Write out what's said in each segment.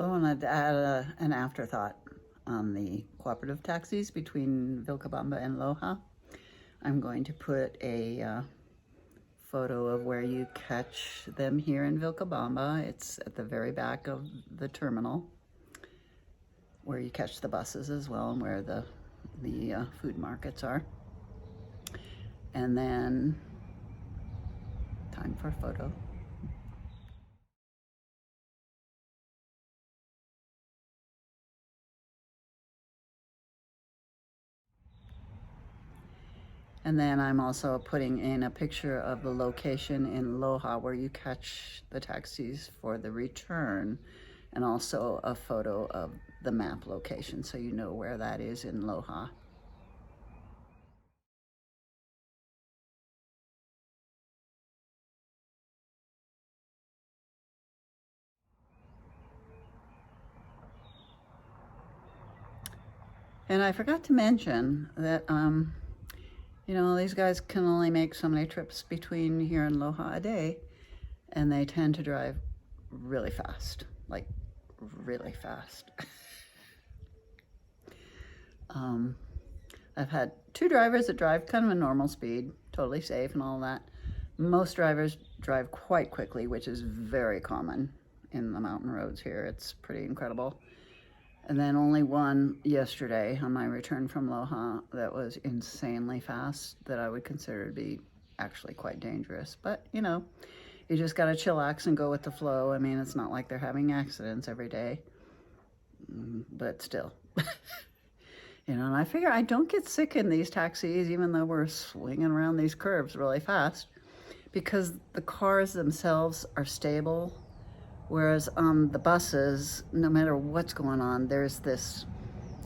So I wanted to add an afterthought on the cooperative taxis between Vilcabamba and Loja. I'm going to put a photo of where you catch them here in Vilcabamba. It's at the very back of the terminal where you catch the buses as well, and where the food markets are. And then time for a photo. And then I'm also putting in a picture of the location in Loja where you catch the taxis for the return, and also a photo of the map location so you know where that is in Loja. And I forgot to mention that you know, these guys can only make so many trips between here and Loja a day, and they tend to drive really fast, like really fast. I've had two drivers that drive kind of a normal speed, totally safe and all that. Most drivers drive quite quickly, which is very common in the mountain roads here. It's pretty incredible. And then only one yesterday on my return from Loja that was insanely fast, that I would consider to be actually quite dangerous. But, you know, you just got to chillax and go with the flow. I mean, it's not like they're having accidents every day, but still. You know, and I figure I don't get sick in these taxis, even though we're swinging around these curves really fast, because the cars themselves are stable. Whereas on the buses, no matter what's going on, there's this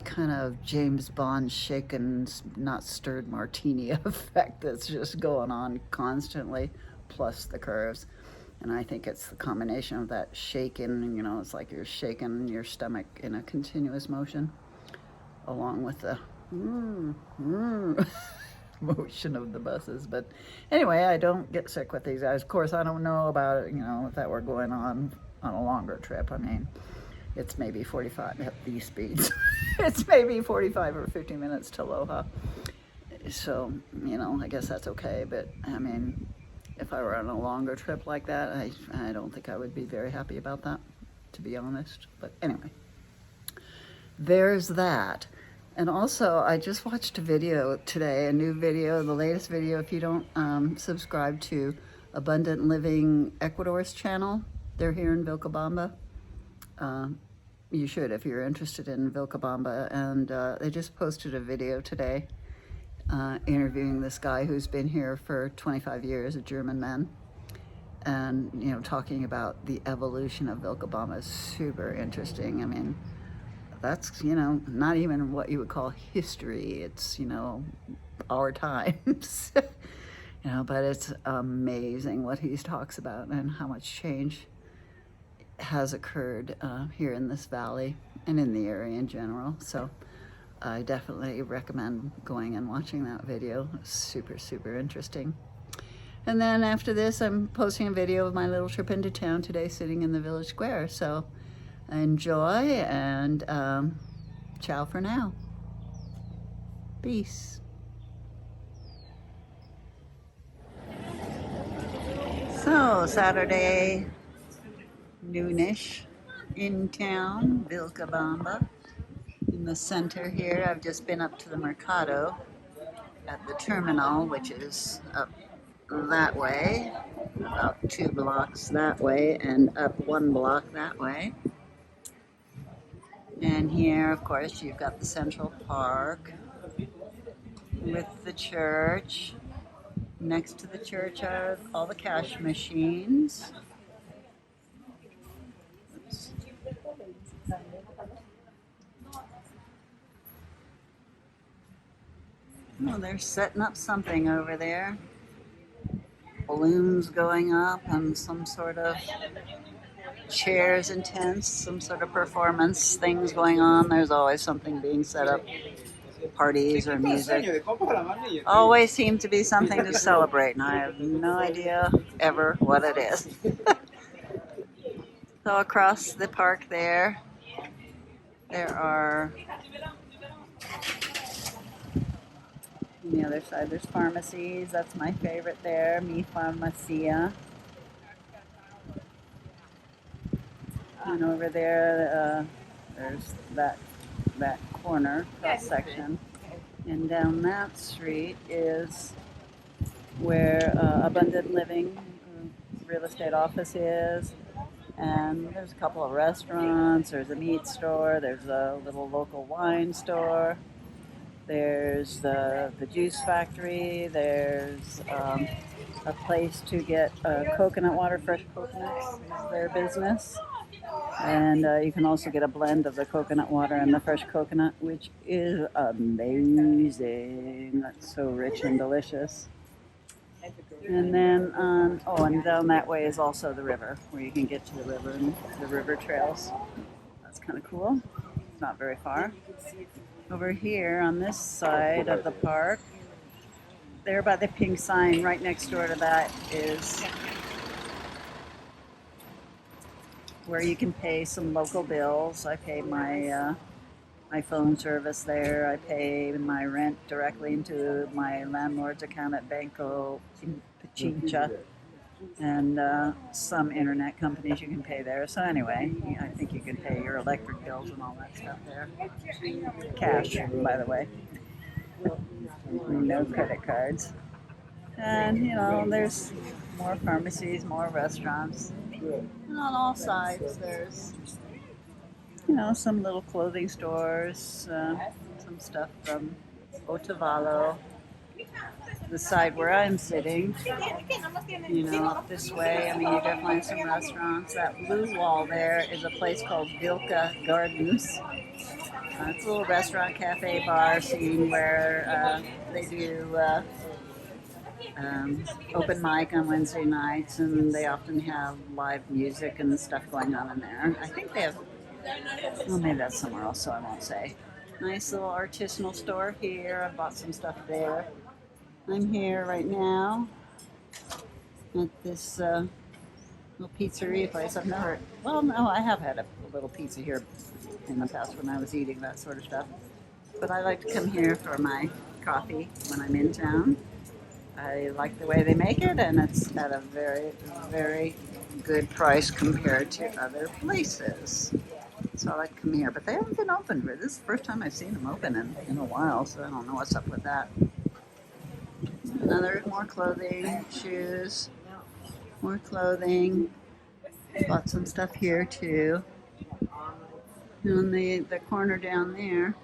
kind of James Bond shaken, not stirred martini effect that's just going on constantly, plus the curves. And I think it's the combination of that shaking, you know, it's like you're shaking your stomach in a continuous motion, along with the motion of the buses. But anyway, I don't get sick with these guys. Of course, I don't know about it, you know, if that were going on a longer trip. I mean, it's maybe 45 at these speeds. It's maybe 45 or 50 minutes to Loja. So, you know, I guess that's okay. But I mean, if I were on a longer trip like that, I don't think I would be very happy about that, to be honest. But anyway, there's that. And also, I just watched a video today, a new video, the latest video. If you don't subscribe to Abundant Living Ecuador's channel, they're here in Vilcabamba. You should if you're interested in Vilcabamba. And they just posted a video today interviewing this guy who's been here for 25 years, a German man. And, you know, talking about the evolution of Vilcabamba is super interesting. I mean, that's, you know, not even what you would call history. It's, you know, our times. You know, but it's amazing what he talks about and how much change has occurred here in this valley and in the area in general. So I definitely recommend going and watching that video. Super, super interesting. And then after this, I'm posting a video of my little trip into town today, sitting in the village square. So enjoy, and ciao for now. Peace. So Saturday noonish in town, Vilcabamba, in the center here. I've just been up to the Mercado at the terminal, which is up that way, about 2 blocks that way, and up 1 block that way. And here, of course, you've got the Central Park with the church. Next to the church are all the cash machines. Oops. Oh, they're setting up something over there. Balloons going up and some sort of chairs and tents, some sort of performance things going on. There's always something being set up, parties or music. Always seems to be something to celebrate, and I have no idea ever what it is. So across the park there are, on the other side, there's pharmacies. That's my favorite there, Mi Farmacia. And over there, there's that corner, cross section. And down that street is where Abundant Living real estate office is. And there's a couple of restaurants, there's a meat store, there's a little local wine store, there's the juice factory, there's a place to get coconut water, fresh coconuts is their business. And you can also get a blend of the coconut water and the fresh coconut, which is amazing. That's so rich and delicious. And then, and down that way is also the river, where you can get to the river and the river trails. That's kind of cool. It's not very far. Over here on this side of the park, there by the pink sign, right next door to that is where you can pay some local bills. I pay my phone service there. I pay my rent directly into my landlord's account at Banco Pichincha, and some internet companies you can pay there. So anyway, I think you can pay your electric bills and all that stuff there. Cash, by the way. No credit cards. And there's more pharmacies, more restaurants. And on all sides there's some little clothing stores, some stuff from Otavalo. The side where I'm sitting, up this way, you definitely find some restaurants. That blue wall there is a place called Vilka Gardens. It's a little restaurant, cafe, bar scene where they do open mic on Wednesday nights, and they often have live music and stuff going on in there. I think they have, well, maybe that's somewhere else, so I won't say. Nice little artisanal store here. I bought some stuff there. I'm here right now at this little pizzeria place. I've never, well, no, I have had a little pizza here in the past when I was eating that sort of stuff. But I like to come here for my coffee when I'm in town. I like the way they make it, and it's at a very, very good price compared to other places. So I like to come here, but they haven't been open. This is the first time I've seen them open in a while, so I don't know what's up with that. Another, more clothing, shoes, more clothing. Bought some stuff here too. And on the corner down there,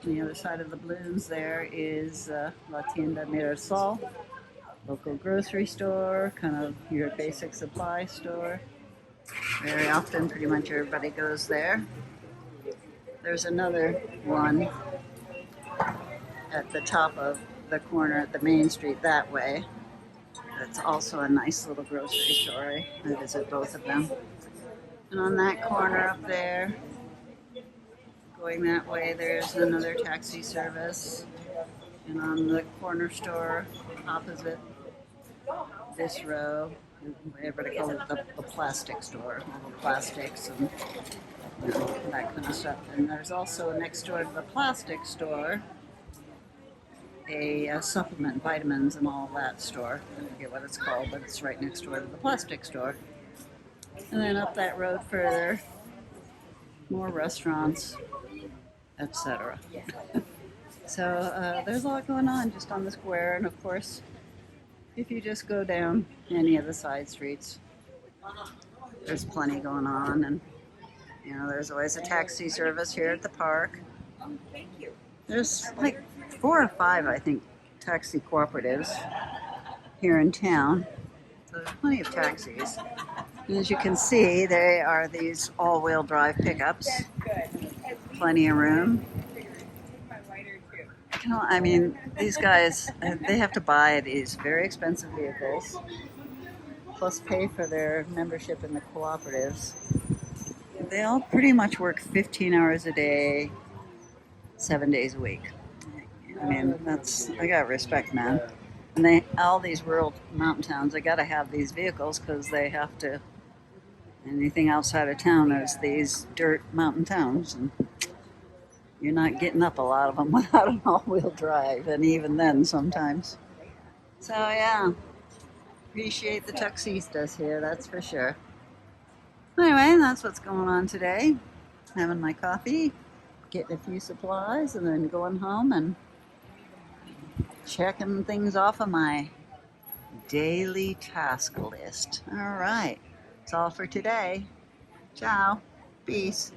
on the other side of the balloons, there is La Tienda Mirasol, local grocery store, kind of your basic supply store. Very often, pretty much everybody goes there. There's another one at the top of the corner at the main street that way. It's also a nice little grocery store. I visit both of them. And on that corner up there, going that way, there's another taxi service. And on the corner store opposite this row, everybody calls it the plastic store, all the plastics and that kind of stuff. And there's also next door to the plastic store a supplement, vitamins and all that store. I forget what it's called, but it's right next door to the plastic store. And then up that road further, more restaurants, etc. So there's a lot going on just on the square, and of course, if you just go down any of the side streets, there's plenty going on, and there's always a taxi service here at the park. There's like 4 or 5, I think, taxi cooperatives here in town. So there's plenty of taxis. And as you can see, they are these all-wheel drive pickups. Plenty of room. These guys, they have to buy these very expensive vehicles, plus pay for their membership in the cooperatives. They all pretty much work 15 hours a day, 7 days a week. I got respect, man. And all these rural mountain towns, they got to have these vehicles because they have to Anything outside of town is these dirt mountain towns, and you're not getting up a lot of them without an all-wheel drive, and even then sometimes. So yeah, appreciate the Tuxistas here, that's for sure. Anyway, that's what's going on today. Having my coffee, getting a few supplies, and then going home and checking things off of my daily task list. All right, that's all for today. Ciao. Peace.